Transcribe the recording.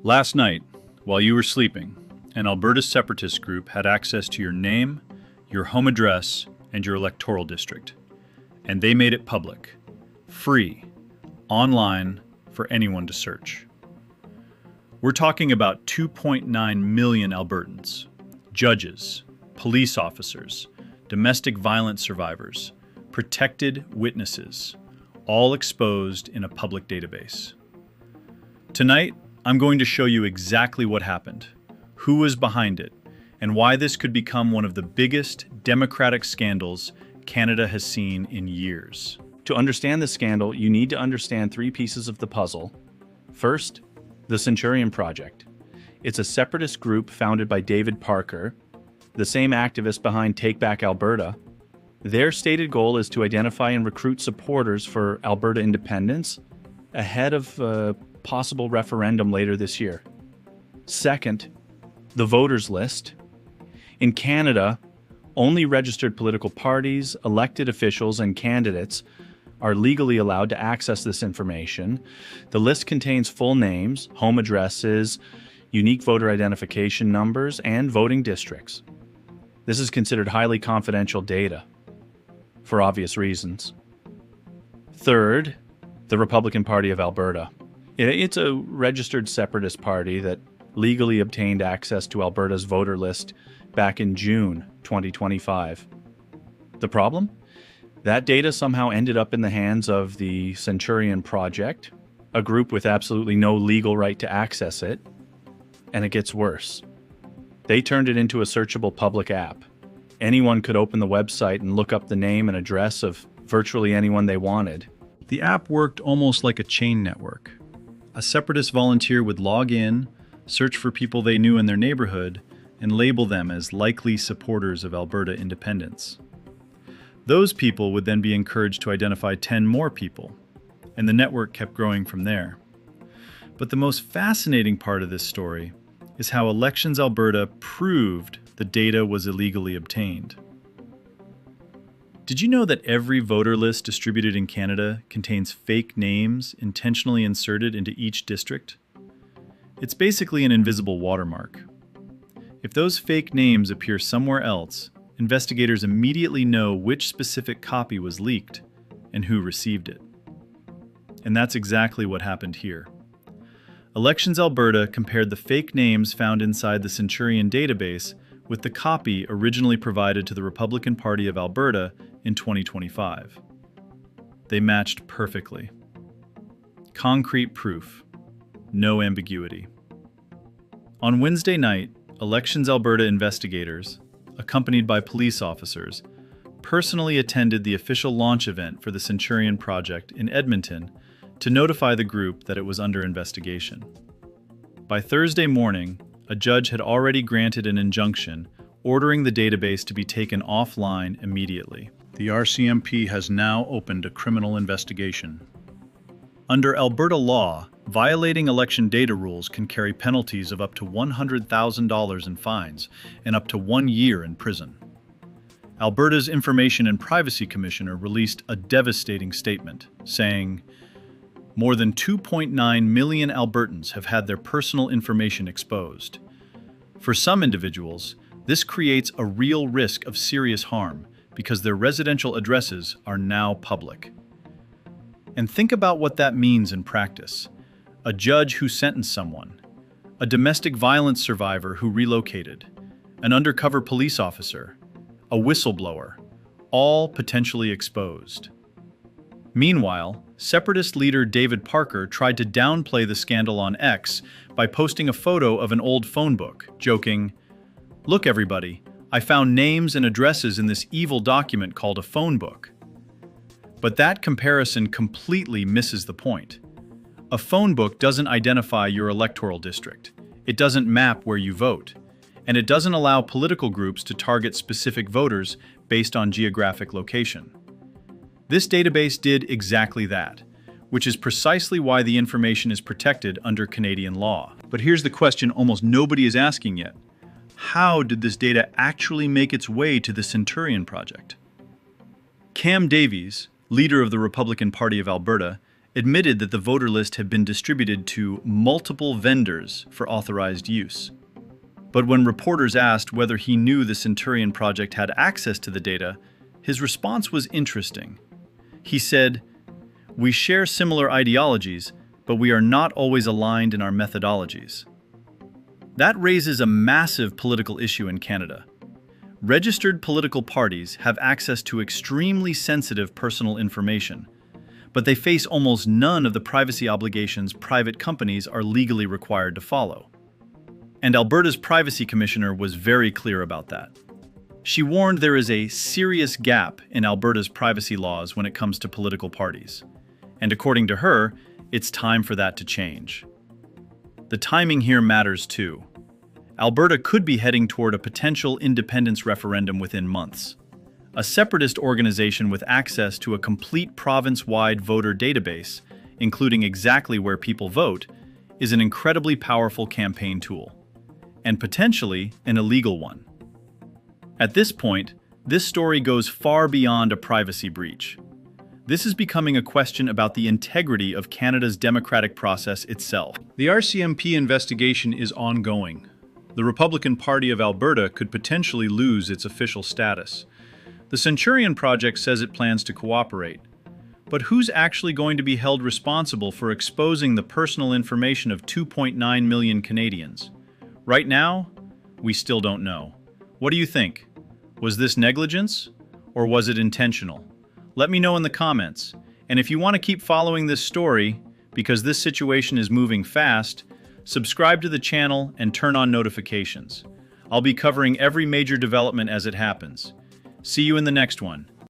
Last night, while you were sleeping, an Alberta separatist group had access to your name, your home address, and your electoral district. And they made it public, free, online, for anyone to search. We're talking about 2.9 million Albertans, judges, police officers, domestic violence survivors, protected witnesses, all exposed in a public database. Tonight, I'm going to show you exactly what happened, who was behind it, and why this could become one of the biggest democratic scandals Canada has seen in years. To understand the scandal, you need to understand three pieces of the puzzle. First, the Centurion Project. It's a separatist group founded by David Parker, the same activist behind Take Back Alberta. Their stated goal is to identify and recruit supporters for Alberta independence ahead of a possible referendum later this year. Second, the voters list. In Canada, only registered political parties, elected officials, and candidates are legally allowed to access this information. The list contains full names, home addresses, unique voter identification numbers, and voting districts. This is considered highly confidential data, for obvious reasons. Third, the Republican Party of Alberta. It's a registered separatist party that legally obtained access to Alberta's voter list back in June 2025. The problem? That data somehow ended up in the hands of the Centurion Project, a group with absolutely no legal right to access it, and it gets worse. They turned it into a searchable public app. Anyone could open the website and look up the name and address of virtually anyone they wanted. The app worked almost like a chain network. A separatist volunteer would log in, search for people they knew in their neighborhood, and label them as likely supporters of Alberta independence. Those people would then be encouraged to identify 10 more people, and the network kept growing from there. But the most fascinating part of this story is how Elections Alberta proved the data was illegally obtained. Did you know that every voter list distributed in Canada contains fake names intentionally inserted into each district? It's basically an invisible watermark. If those fake names appear somewhere else, investigators immediately know which specific copy was leaked and who received it. And that's exactly what happened here. Elections Alberta compared the fake names found inside the Centurion database with the copy originally provided to the Republican Party of Alberta in 2025. They matched perfectly. Concrete proof. No ambiguity. On Wednesday night, Elections Alberta investigators, accompanied by police officers, personally attended the official launch event for the Centurion Project in Edmonton to notify the group that it was under investigation. By Thursday morning, a judge had already granted an injunction ordering the database to be taken offline immediately. The RCMP has now opened a criminal investigation. Under Alberta law, violating election data rules can carry penalties of up to $100,000 in fines and up to 1 year in prison. Alberta's Information and Privacy Commissioner released a devastating statement, saying, "More than 2.9 million Albertans have had their personal information exposed. For some individuals, this creates a real risk of serious harm because their residential addresses are now public." And think about what that means in practice. A judge who sentenced someone, a domestic violence survivor who relocated, an undercover police officer, a whistleblower, all potentially exposed. Meanwhile, separatist leader David Parker tried to downplay the scandal on X by posting a photo of an old phone book, joking, "Look everybody, I found names and addresses in this evil document called a phone book." But that comparison completely misses the point. A phone book doesn't identify your electoral district. It doesn't map where you vote. And it doesn't allow political groups to target specific voters based on geographic location. This database did exactly that, which is precisely why the information is protected under Canadian law. But here's the question almost nobody is asking yet. How did this data actually make its way to the Centurion Project? Cam Davies, leader of the Republican Party of Alberta, admitted that the voter list had been distributed to multiple vendors for authorized use. But when reporters asked whether he knew the Centurion Project had access to the data, his response was interesting. He said, "We share similar ideologies, but we are not always aligned in our methodologies." That raises a massive political issue in Canada. Registered political parties have access to extremely sensitive personal information, but they face almost none of the privacy obligations private companies are legally required to follow. And Alberta's Privacy Commissioner was very clear about that. She warned there is a serious gap in Alberta's privacy laws when it comes to political parties. And according to her, it's time for that to change. The timing here matters too. Alberta could be heading toward a potential independence referendum within months. A separatist organization with access to a complete province-wide voter database, including exactly where people vote, is an incredibly powerful campaign tool, and potentially an illegal one. At this point, this story goes far beyond a privacy breach. This is becoming a question about the integrity of Canada's democratic process itself. The RCMP investigation is ongoing. The Republican Party of Alberta could potentially lose its official status. The Centurion Project says it plans to cooperate. But who's actually going to be held responsible for exposing the personal information of 2.9 million Canadians? Right now, we still don't know. What do you think? Was this negligence, or was it intentional? Let me know in the comments. And if you want to keep following this story, because this situation is moving fast, subscribe to the channel and turn on notifications. I'll be covering every major development as it happens. See you in the next one.